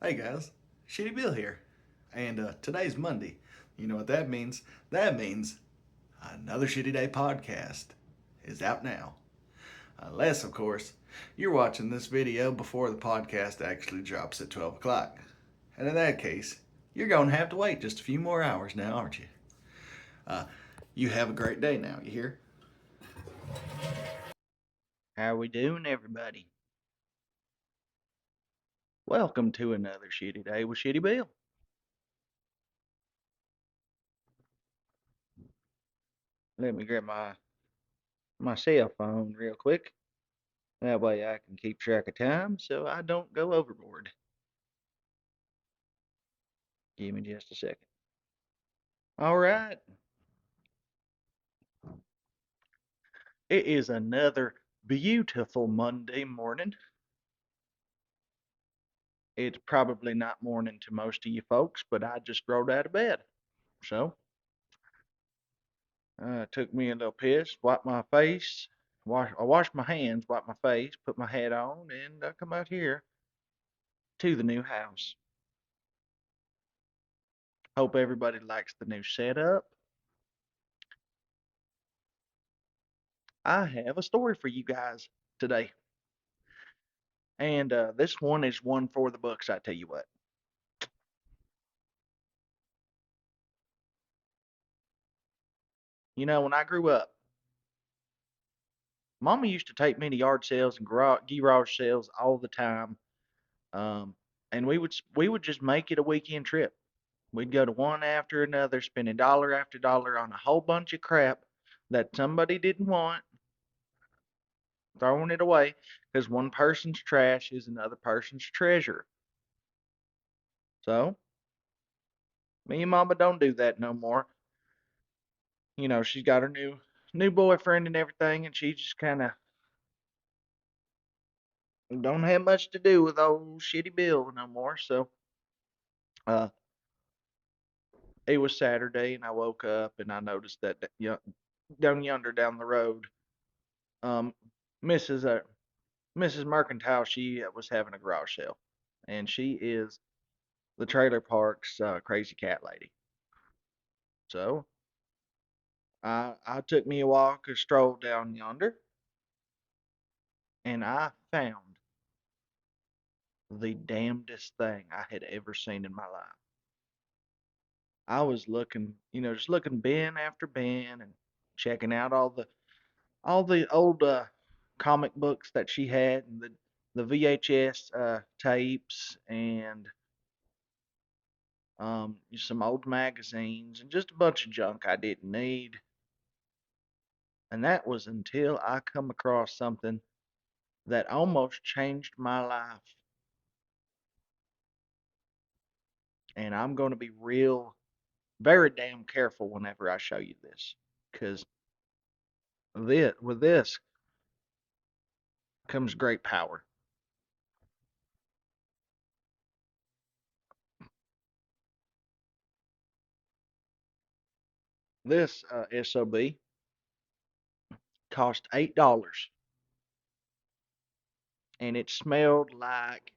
Hey guys, Shiddy Bill here. And today's Monday. You know what that means? That means another Shitty Day podcast is out now. Unless, of course, you're watching this video before the podcast actually drops at 12 o'clock. And in that case, you're going to have to wait just a few more hours now, aren't you? Uh, you have a great day now, you hear? How we doing, everybody? Welcome to another Shitty Day with Shitty Bill. Let me grab my cell phone real quick. That way I can keep track of time so I don't go overboard. Give me just a second. All right. It is another beautiful Monday morning. It's probably not morning to most of you folks, but I just rolled out of bed. So, took me a little piss, wiped my face, I washed my hands, wiped my face, put my hat on, and I come out here to the new house. Hope everybody likes the new setup. I have a story for you guys today. And this one is one for the books, I tell you what. You know, when I grew up, Mama used to take me to yard sales and garage sales all the time. Um, and we would just make it a weekend trip. We'd go to one after another, spending dollar after dollar on a whole bunch of crap that somebody didn't want, throwing it away because one person's trash is another person's treasure. So, me and Mama don't do that no more. You know, she's got her new boyfriend and everything, and she just kind of don't have much to do with old Shitty Bill no more. So, uh, it was Saturday, and I woke up and I noticed that down yonder down the road, um, Mrs. Uh, Mrs. Mercantile, she was having a garage sale, and she is the trailer park's crazy cat lady. So, I took me a walk, a stroll down yonder, and I found the damnedest thing I had ever seen in my life. I was looking, just looking bin after bin and checking out all the old comic books that she had and the VHS tapes and some old magazines and just a bunch of junk I didn't need. And that was until I come across something that almost changed my life. And I'm going to be very damn careful whenever I show you this, because with this comes great power. This SOB cost $8, and it smelled like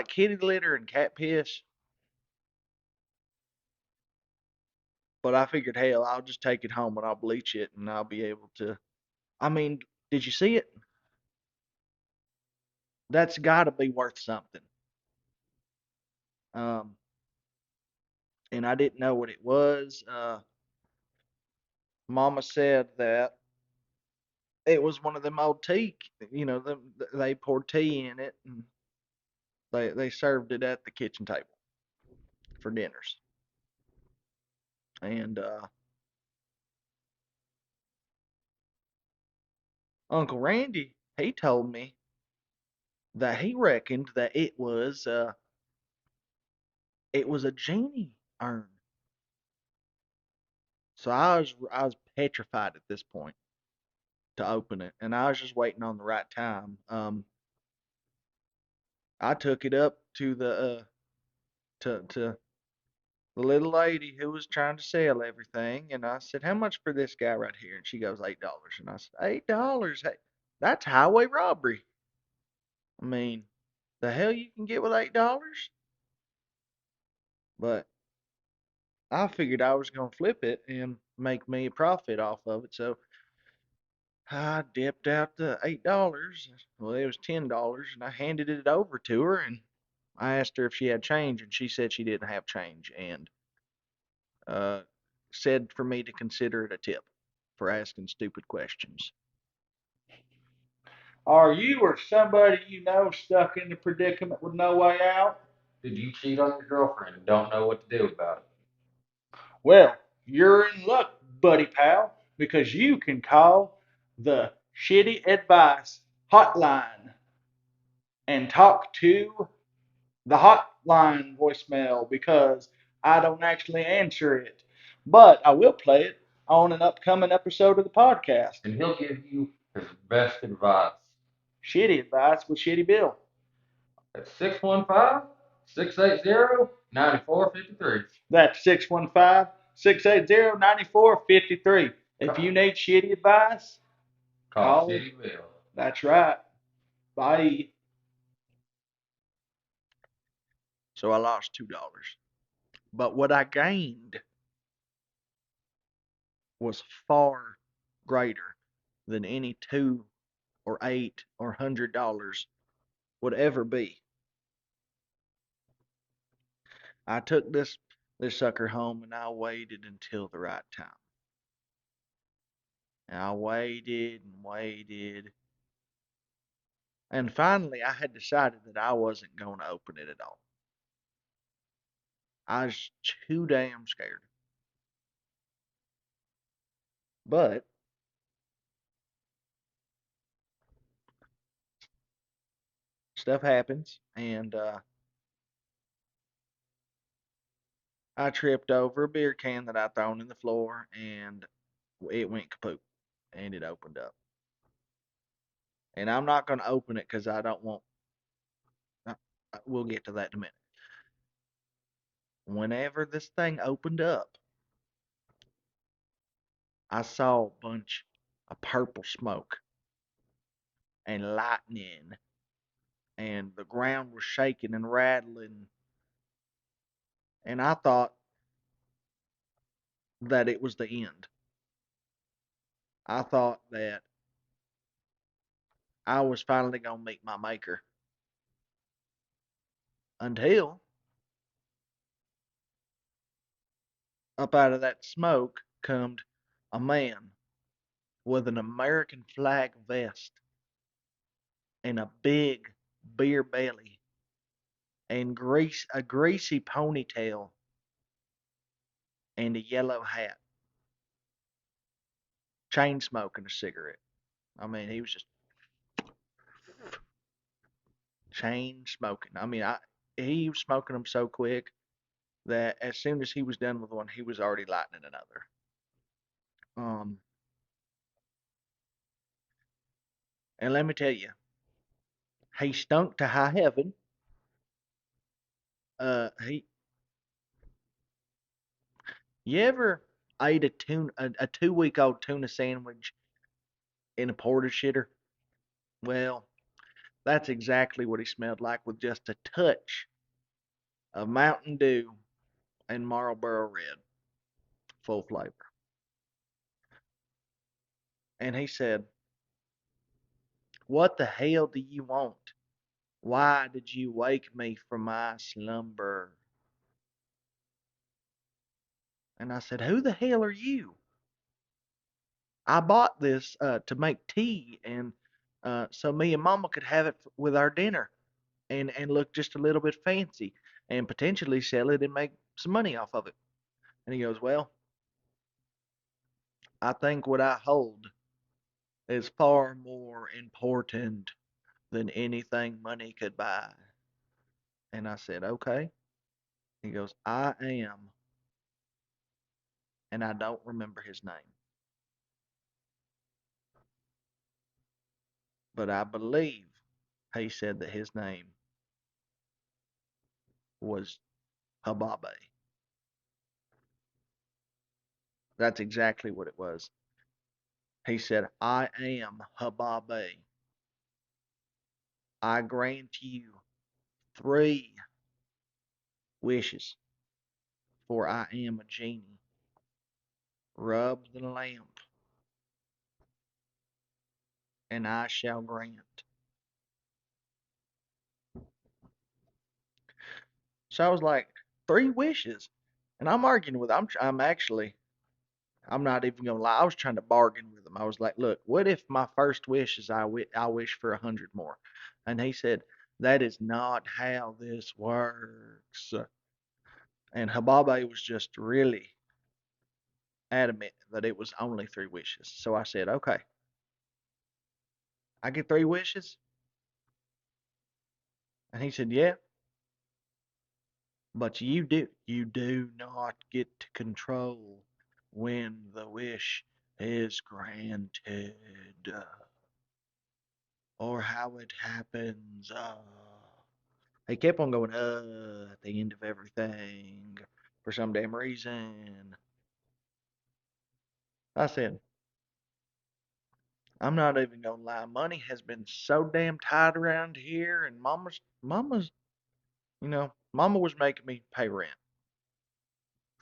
kitty litter and cat piss. But I figured, hell, I'll just take it home and I'll bleach it, and I'll be able to. I mean, did you see it? That's got to be worth something. Um, and I didn't know what it was. Mama said that it was one of them old tea. They poured tea in it and they served it at the kitchen table for dinners. And Uncle Randy, he told me that he reckoned that it was a genie urn. So I was petrified at this point to open it, and I was just waiting on the right time. I took it up to the little lady who was trying to sell everything, and I said, "How much for this guy right here?" And she goes, $8. And I said, $8? Hey, that's highway robbery. I mean, the hell you can get with $8? But I figured I was gonna flip it and make me a profit off of it, so I dipped out the $8. Well, it was $10, and I handed it over to her, and I asked her if she had change, and she said she didn't have change, and uh, said for me to consider it a tip for asking stupid questions. Are you or somebody you know stuck in the predicament with no way out? Did you cheat on your girlfriend and don't know what to do about it? Well, you're in luck, buddy pal, because you can call the Shitty Advice hotline and talk to the hotline voicemail because I don't actually answer it. But I will play it on an upcoming episode of the podcast. And he'll give you his best advice. Shitty Advice with Shiddy Bill. At 615-680-9453. That's 615-680-9453. If you need shitty advice, Call Shiddy Bill. That's right. Bye. So I lost $2. But what I gained was far greater than any two or eight or $100 would ever be. I took this sucker home and I waited until the right time. And I waited and waited. And finally I had decided that I wasn't going to open it at all. I was too damn scared. But stuff happens, and I tripped over a beer can that I thrown in the floor, and it went kaput, and it opened up. And I'm not going to open it because I don't want. Uh, we'll get to that in a minute. Whenever this thing opened up, I saw a bunch of purple smoke and lightning, and the ground was shaking and rattling. And I thought that it was the end. I thought that I was finally going to meet my maker. Until up out of that smoke comed a man with an American flag vest and a big beer belly and a greasy ponytail and a yellow hat, chain smoking a cigarette. I mean, he was just chain smoking. I mean, he was smoking them so quick that as soon as he was done with one, he was already lighting another. Um, and let me tell you, he stunk to high heaven. He You ever ate a 2 week old tuna sandwich in a porta shitter? Well, that's exactly what he smelled like with just a touch of Mountain Dew and Marlboro Red, full flavor. And he said, "What the hell do you want? Why did you wake me from my slumber?" And I said, "Who the hell are you? I bought this to make tea and so me and Mama could have it with our dinner and look just a little bit fancy and potentially sell it and make some money off of it." And he goes, "Well, I think what I hold is far more important than anything money could buy." And I said, "Okay." He goes, "I am," and I don't remember his name, but I believe he said that his name was Hababe. That's exactly what it was. He said, "I am Hababe. I grant you 3 wishes, for I am a genie. Rub the lamp, and I shall grant. So I was like, 3 wishes, and I'm arguing with. I'm actually. I'm not even gonna lie. I was trying to bargain with him. I was like, look, what if my first wish is I wish for 100 more? And he said, that is not how this works. And Hababe was just really adamant that it was only 3 wishes. So I said, okay, I get 3 wishes? And he said, yeah, but you do not get to control when the wish is granted or how it happens. He kept on going, at the end of everything for some damn reason. I said, I'm not even gonna lie. Money has been so damn tight around here, and Mama was making me pay rent.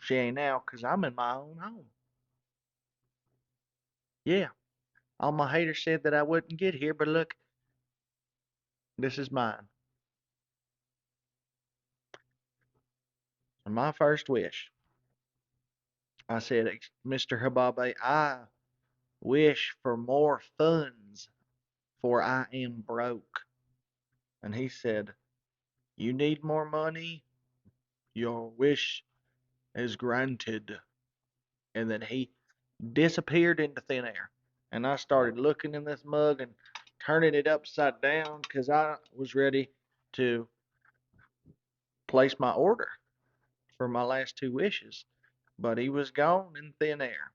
She ain't now 'cause I'm in my own home. Yeah, all my haters said that I wouldn't get here, but look, this is mine. And my first wish, I said, Mr. Hababe, I wish for more funds, for I am broke. And he said, you need more money? Your wish is granted. And then he disappeared into thin air. And I started looking in this mug and turning it upside down because I was ready to place my order for my last 2 wishes. But he was gone in thin air.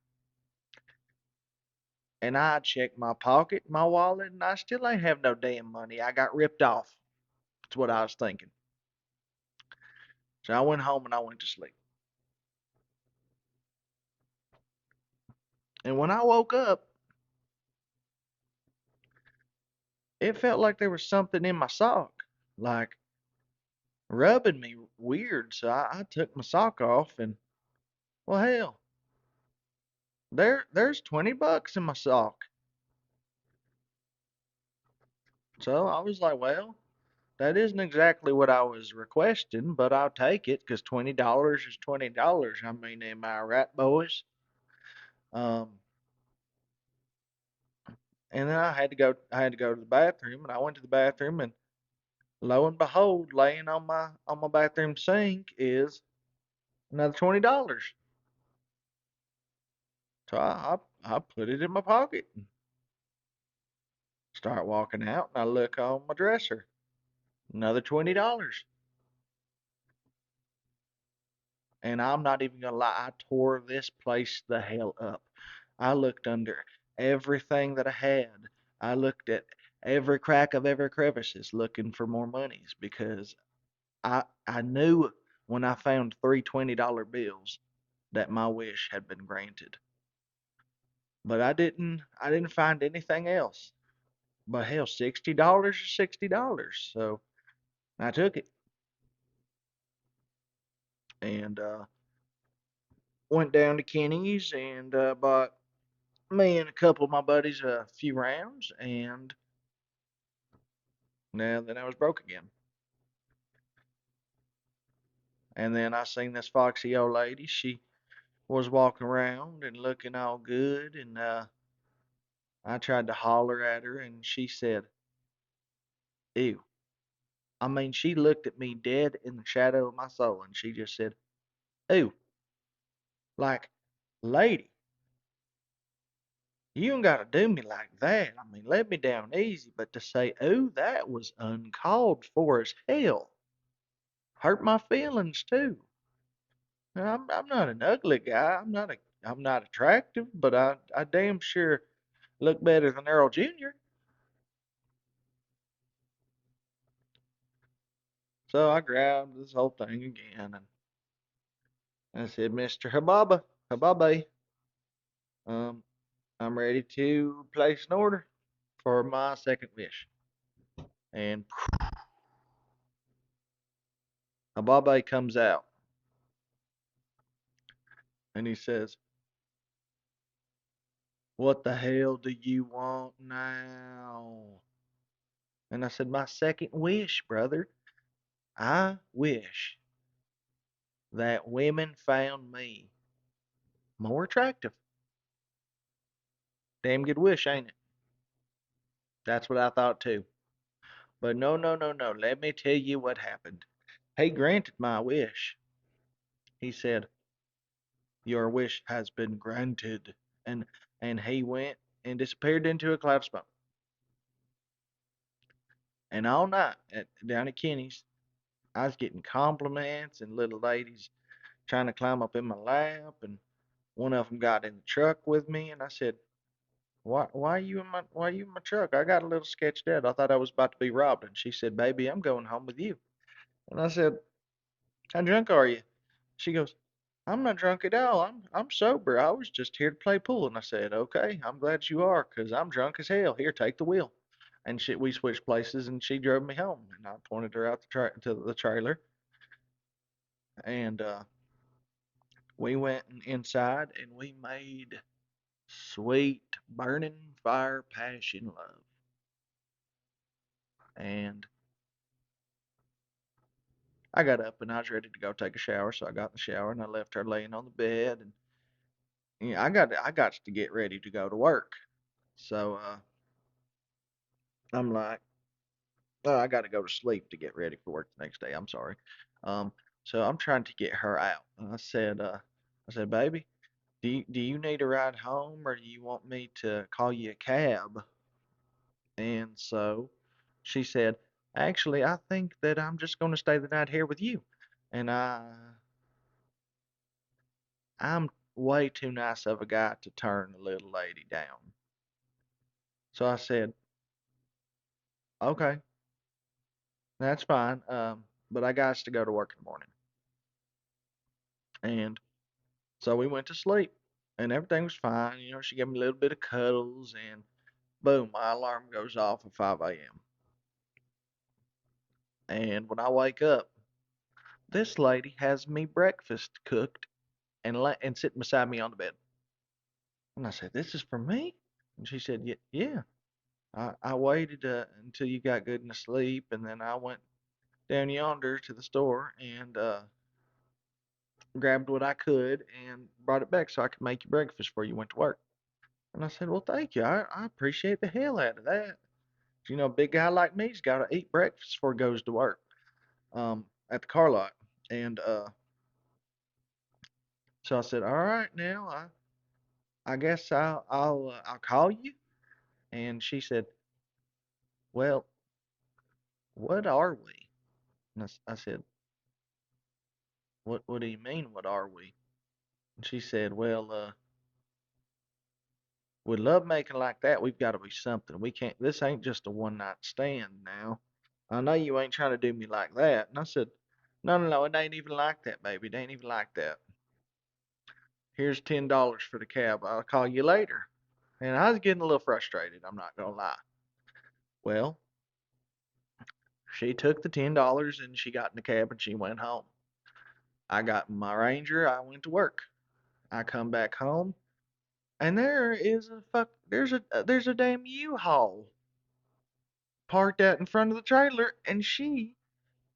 And I checked my pocket, my wallet, and I still ain't have no damn money. I got ripped off. That's what I was thinking. So I went home and I went to sleep. And when I woke up, it felt like there was something in my sock, like rubbing me weird. So I took my sock off and, well, hell, there's $20 in my sock. So I was like, well, that isn't exactly what I was requesting, but I'll take it because $20 is $20. I mean, am I right, boys? Um, and then I had to go to the bathroom, and I went to the bathroom, and lo and behold, laying on my bathroom sink is another $20. So I put it in my pocket and start walking out, and I look on my dresser, another $20. And I'm not even gonna lie, I tore this place the hell up. I looked under everything that I had. I looked at every crack of every crevices looking for more monies because I knew when I found 3 $20 bills that my wish had been granted. But I didn't find anything else. But hell, $60 is $60. So I took it and went down to Kenny's and bought me and a couple of my buddies a few rounds, and now then I was broke again. And then I seen this foxy old lady. She was walking around and looking all good, and I tried to holler at her, and she said, "Ew." I mean, she looked at me dead in the shadow of my soul, and she just said, "Ew." Like, lady, you ain't got to do me like that. I mean, let me down easy, but to say, "Ooh," that was uncalled for as hell. Hurt my feelings too. I'm not an ugly guy. I'm not attractive, but I damn sure look better than Earl Jr. So I grabbed this whole thing again and I said, Mr. Hababe, um, I'm ready to place an order for my second wish. And Adobay comes out and he says, "What the hell do you want now?" And I said, "My second wish, brother. I wish that women found me more attractive." Damn good wish, ain't it? That's what I thought too. But no, no, no, no. Let me tell you what happened. He granted my wish. He said, "Your wish has been granted." And he went and disappeared into a cloud of smoke. And all night down at Kenny's, I was getting compliments and little ladies trying to climb up in my lap, and one of them got in the truck with me, and I said, "Why are you in my truck? I got a little sketched out. I thought I was about to be robbed." And she said, "Baby, I'm going home with you." And I said, "How drunk are you?" She goes, "I'm not drunk at all. I'm sober. I was just here to play pool." And I said, "Okay, I'm glad you are, 'cause I'm drunk as hell. Here, take the wheel." And we switched places, and she drove me home, and I pointed her out to the trailer, and we went inside, and we made sweet, burning fire passion love. And I got up and I was ready to go take a shower, so I got in the shower and I left her laying on the bed, and yeah, I got to get ready to go to work. So I'm like, "Oh, I got to go to sleep to get ready for work the next day." I'm sorry. Um, so I'm trying to get her out. And I said, "Baby, do you need a ride home, or do you want me to call you a cab?" And so she said, "Actually, I think that I'm just going to stay the night here with you." And I'm way too nice of a guy to turn a little lady down. So I said, "Okay, that's fine. But I got to go to work in the morning." And so we went to sleep, and everything was fine. She gave me a little bit of cuddles, and boom, my alarm goes off at 5 a.m. And when I wake up, this lady has me breakfast cooked and sitting beside me on the bed. And I said, "This is for me?" And she said, "Yeah." I waited until you got good and asleep, and then I went down yonder to the store and grabbed what I could and brought it back so I could make you breakfast before you went to work." And I said, "Well, thank you. I appreciate the hell out of that. A big guy like me's got to eat breakfast before he goes to work at the car lot." And so I said, "All right, now I guess I'll call you." And she said, "Well, what are we?" And I said, "What do you mean, what are we?" And she said, "Well, with love making like that, we've got to be something. We can't. This ain't just a one night stand now. I know you ain't trying to do me like that." And I said, "No, no, no. It ain't even like that, baby. It ain't even like that. Here's $10 for the cab. I'll call you later." And I was getting a little frustrated. I'm not gonna lie. Well, she took the $10 and she got in the cab and she went home. I got in my Ranger. I went to work. I come back home, and there's a damn U-Haul parked out in front of the trailer, and she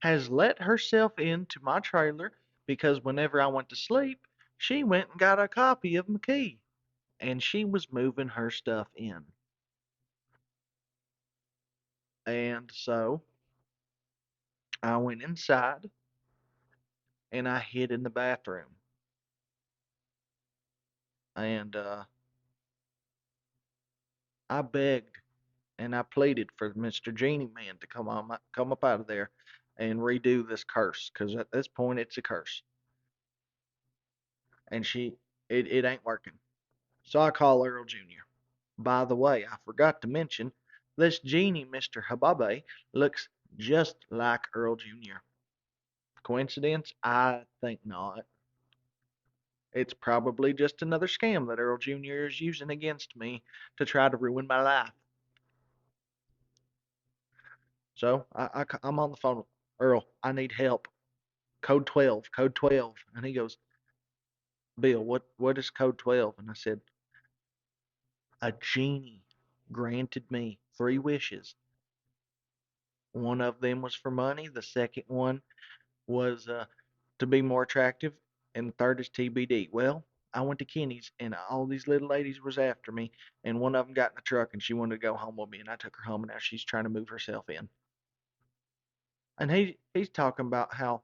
has let herself into my trailer because whenever I went to sleep, she went and got a copy of my key, and she was moving her stuff in. And so I went inside and I hid in the bathroom, and I begged and I pleaded for Mr. Genie Man to come up out of there and redo this curse, because at this point it's a curse, and it ain't working. So I call Earl Jr. By the way, I forgot to mention, this genie, Mr. Hababe, looks just like Earl Jr. Coincidence? I think not. It's probably just another scam that Earl Jr. is using against me to try to ruin my life. So I'm on the phone with Earl. I need help. Code 12, code 12. And he goes, Bill, what is code 12? And I said, a genie granted me 3 wishes. One of them was for money. The second one was to be more attractive, and the third is TBD. Well, I went to Kenny's, and all these little ladies was after me, and one of them got in the truck, and she wanted to go home with me, and I took her home, and now she's trying to move herself in. And he's talking about how,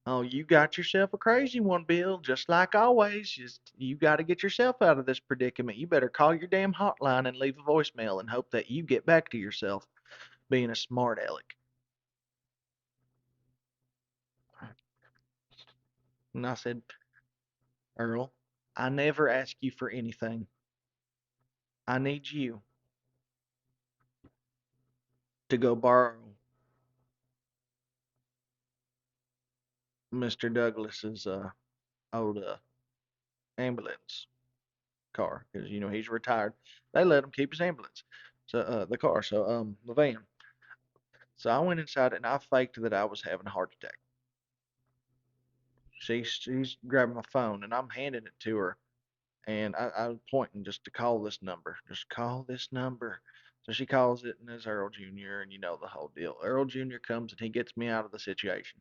oh, you got yourself a crazy one, Bill. Just like always, you got to get yourself out of this predicament. You better call your damn hotline and leave a voicemail and hope that you get back to yourself, being a smart aleck. And I said, Earl, I never ask you for anything. I need you to go borrow Mr. Douglas's old ambulance car because he's retired. They let him keep his ambulance, so the car, so the van. So I went inside and I faked that I was having a heart attack. She's grabbing my phone and I'm handing it to her, and I was pointing just to call this number. Just call this number. So she calls it, and it's Earl Jr., and you know the whole deal. Earl Jr. comes and he gets me out of the situation.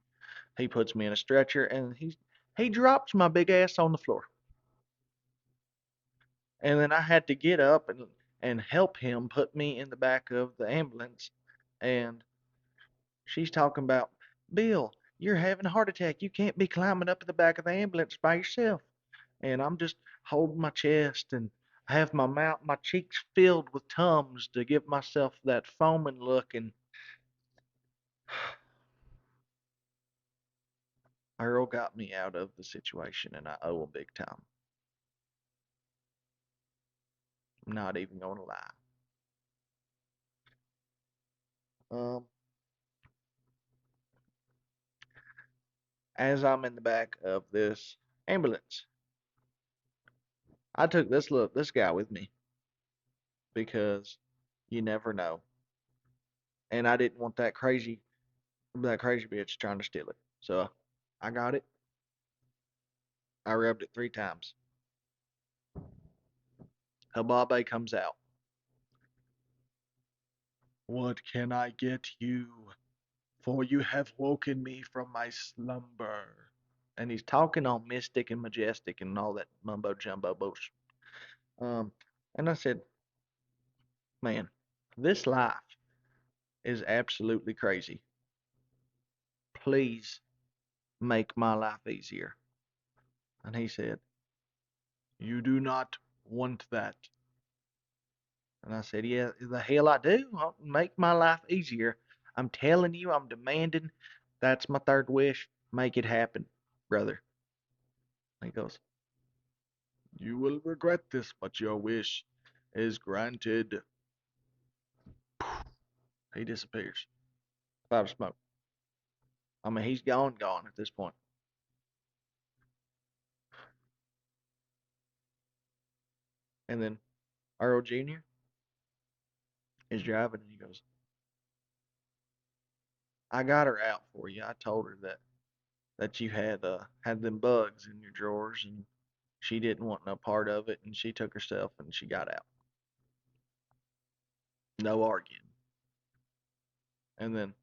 He puts me in a stretcher, and he drops my big ass on the floor. And then I had to get up and help him put me in the back of the ambulance. And she's talking about, Bill, you're having a heart attack. You can't be climbing up in the back of the ambulance by yourself. And I'm just holding my chest and I have my cheeks filled with Tums to give myself that foaming look. And Earl got me out of the situation, and I owe him big time. I'm not even gonna lie. Um, as I'm in the back of this ambulance, I took this guy with me because you never know, and I didn't want that crazy bitch trying to steal it. So I got it. I rubbed it 3 times. Adobay comes out. What can I get you? For you have woken me from my slumber. And he's talking all mystic and majestic and all that mumbo jumbo bullshit. Um, and I said, man, this life is absolutely crazy. Please make my life easier. And he said, you do not want that. And I said, yeah, the hell I do. I'll make my life easier. I'm telling you, I'm demanding. That's my third wish. Make it happen, brother. He goes, you will regret this, but your wish is granted. He disappears. Cloud of smoke. I mean, he's gone at this point. And then Earl Jr. is driving and he goes, I got her out for you. I told her that you had them bugs in your drawers and she didn't want no part of it and she took herself and she got out. No arguing. And then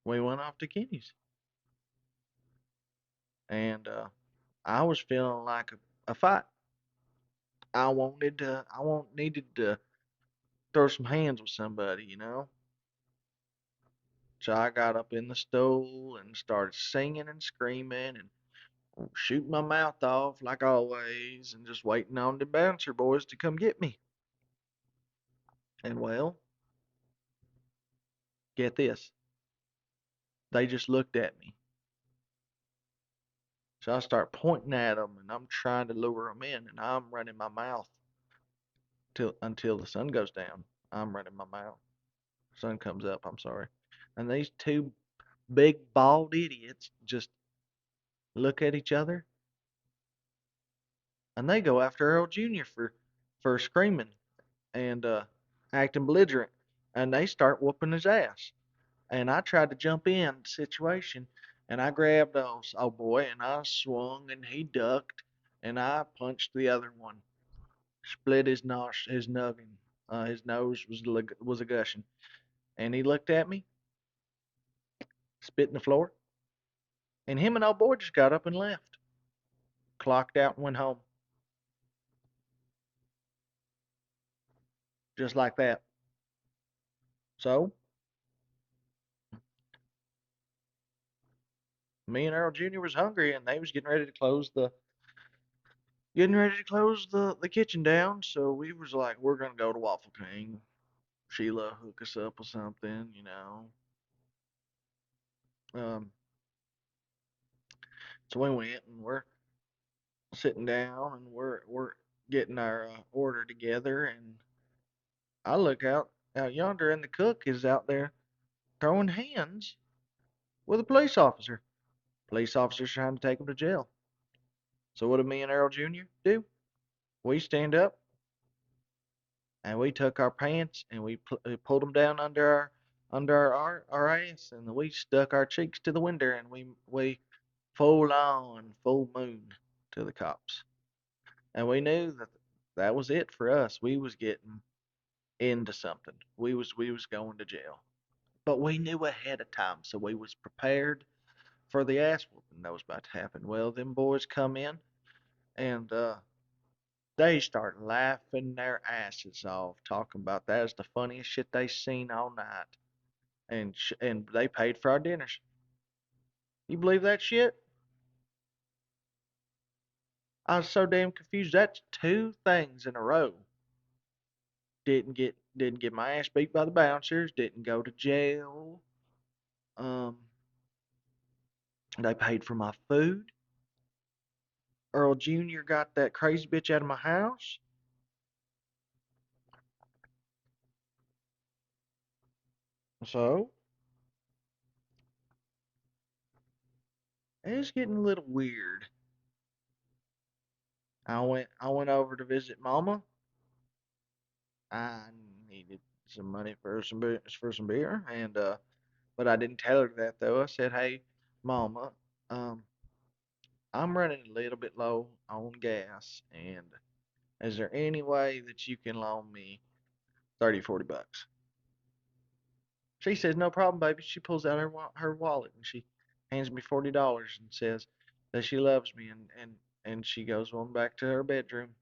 we went off to Kenny's. And I was feeling like a fight. Needed to throw some hands with somebody. So I got up in the stool and started singing and screaming and shooting my mouth off like always and just waiting on the bouncer boys to come get me. And well, get this. They just looked at me. So I start pointing at them and I'm trying to lure them in and I'm running my mouth until the sun goes down. I'm running my mouth. Sun comes up, I'm sorry. And these two big bald idiots just look at each other and they go after Earl Jr. for screaming and acting belligerent. and they start whooping his ass. And I tried to jump in the situation, and I grabbed old boy, and I swung, and he ducked, and I punched the other one, split his noggin. His nose was a gushing, and he looked at me, spit in the floor, and him and old boy just got up and left, clocked out and went home, just like that. So me and Earl Jr. was hungry, and they was getting ready to close the kitchen down. So we was like, we're gonna go to Waffle King. Sheila hook us up with something. Um, so we went, and we're sitting down, and we're getting our order together, and I look out yonder, and the cook is out there throwing hands with a police officer. Police officer's trying to take him to jail. So what did me and Earl Jr. do? We stand up, and we took our pants, and we pulled them down under our ass, and we stuck our cheeks to the window, and we full moon to the cops. And we knew that was it for us. We was getting into something. We was going to jail. But we knew ahead of time, so we was prepared for the ass whooping that was about to happen. Well, them boys come in, and they start laughing their asses off, talking about that is the funniest shit they seen all night, and they paid for our dinners. You believe that shit? I was so damn confused. That's two things in a row. Didn't get my ass beat by the bouncers. Didn't go to jail. Um, they paid for my food. Earl Jr. got that crazy bitch out of my house. So it's getting a little weird. I went over to visit Mama. I needed some money for some beer, and but I didn't tell her that though. I said, "Hey, Mama, um, I'm running a little bit low on gas, and is there any way that you can loan me 30, 40 bucks?" She says, "No problem, baby." She pulls out her wallet, and she hands me $40 and says that she loves me, and she goes on back to her bedroom.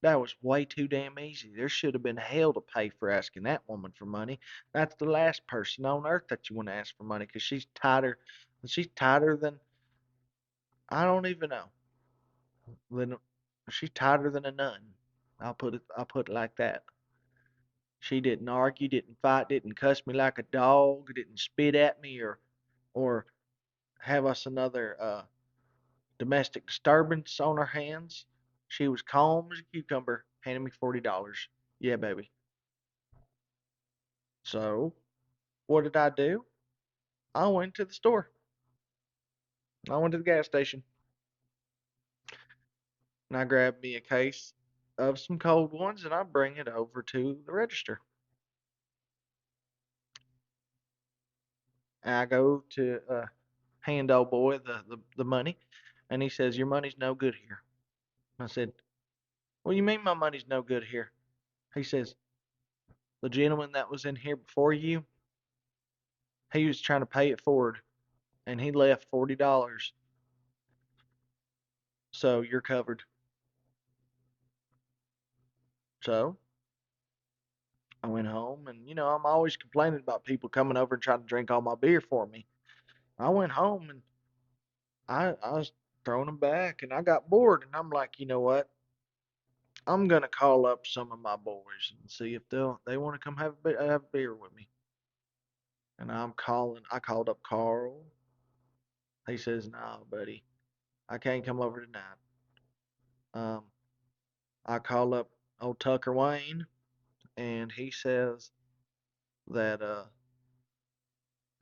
That was way too damn easy. There should have been hell to pay for asking that woman for money. That's the last person on earth that you want to ask for money, 'cause she's tighter. She's tighter than, I don't even know. Than she's tighter than a nun. I'll put it like that. She didn't argue, didn't fight, didn't cuss me like a dog, didn't spit at me, or have us another domestic disturbance on her hands. She was calm as a cucumber, handing me $40. Yeah, baby. So what did I do? I went to the store. I went to the gas station, and I grabbed me a case of some cold ones, and I bring it over to the register. And I go to hand old boy the money, and he says, "Your money's no good here." I said, "What do you mean my money's no good here?" He says, "The gentleman that was in here before you, he was trying to pay it forward, and he left $40, so you're covered." So I went home, and I'm always complaining about people coming over and trying to drink all my beer for me. I went home, and I was throwing them back, and I got bored, and I'm like, you know what? I'm gonna call up some of my boys and see if they want to come have a beer with me. And I called up Carl. He says, "No, buddy, I can't come over tonight." Um, I call up old Tucker Wayne, and he says that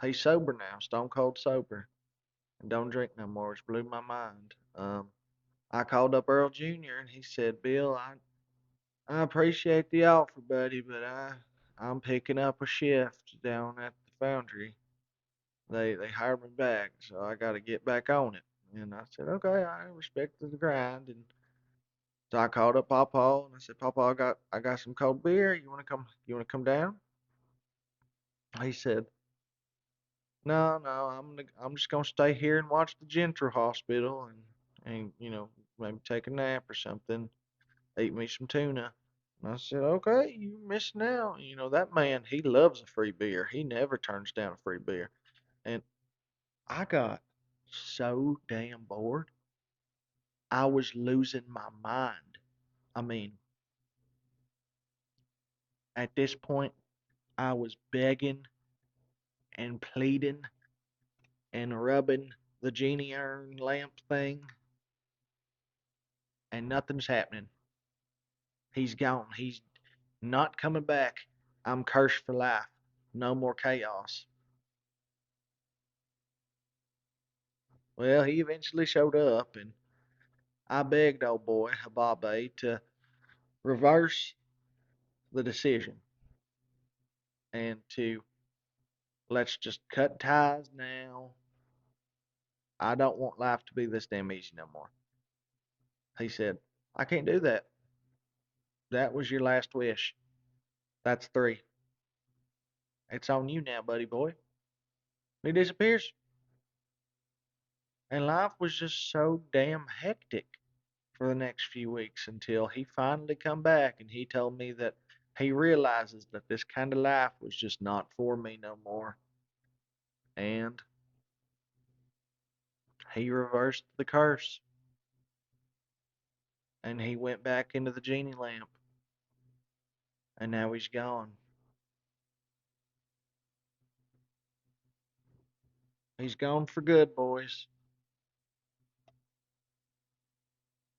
he's sober now, stone cold sober, and don't drink no more. It's blew my mind. I called up Earl Jr., and he said, "Bill, I appreciate the offer, buddy, but I'm picking up a shift down at the foundry. They hired me back, so I got to get back on it." And I said, "Okay, I respect the grind." And so I called up Papa and I said, "Papa, I got some cold beer. You wanna come? You wanna come down?" He said, "No, no, I'm just gonna stay here and watch the Gentry Hospital and maybe take a nap or something, eat me some tuna." And I said, "Okay, you missing out. That man, he loves a free beer. He never turns down a free beer." And I got so damn bored. I was losing my mind. I mean, at this point, I was begging and pleading and rubbing the genie urn lamp thing, and nothing's happening. He's gone. He's not coming back. I'm cursed for life. No more chaos. Well, he eventually showed up, and I begged old boy Adobay to reverse the decision and to let's just cut ties now. I don't want life to be this damn easy no more. He said, "I can't do that. That was your last wish. That's three. It's on you now, buddy boy." He disappears. And life was just so damn hectic for the next few weeks until he finally come back and he told me that he realizes that this kind of life was just not for me no more. And he reversed the curse and he went back into the genie lamp and now he's gone. He's gone for good, boys.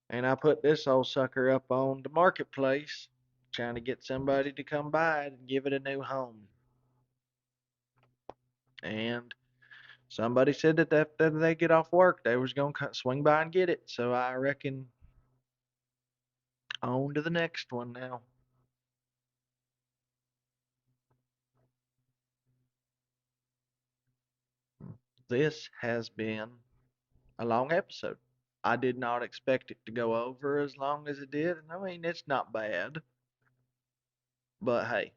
And I put this old sucker up on the marketplace, trying to get somebody to come buy it and give it a new home. And somebody said that after they get off work, they was gonna swing by and get it. So I reckon on to the next one now. This has been a long episode. I did not expect it to go over as long as it did. And I mean, it's not bad. But hey,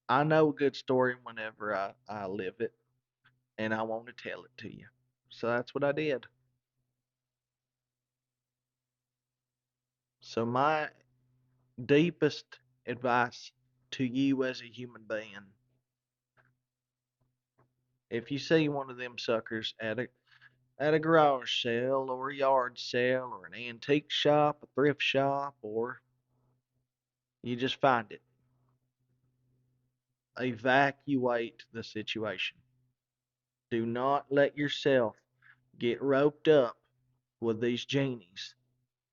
I know a good story whenever I live it, and I want to tell it to you. So that's what I did. So, my deepest advice to you as a human being, if you see one of them suckers at a garage sale or a yard sale or an antique shop, a thrift shop, or you just find it, evacuate the situation. Do not let yourself get roped up with these genies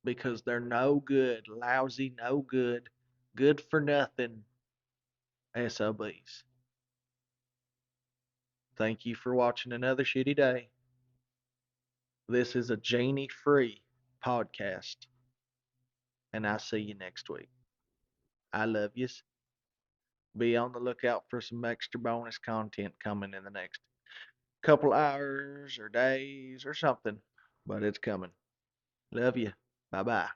because they're no good, lousy, no good, good for nothing SOBs. Thank you for watching another shitty day. This is a genie free podcast, and I'll see you next week. I love yous. Be on the lookout for some extra bonus content coming in the next couple hours or days or something, but it's coming. Love you. Bye bye.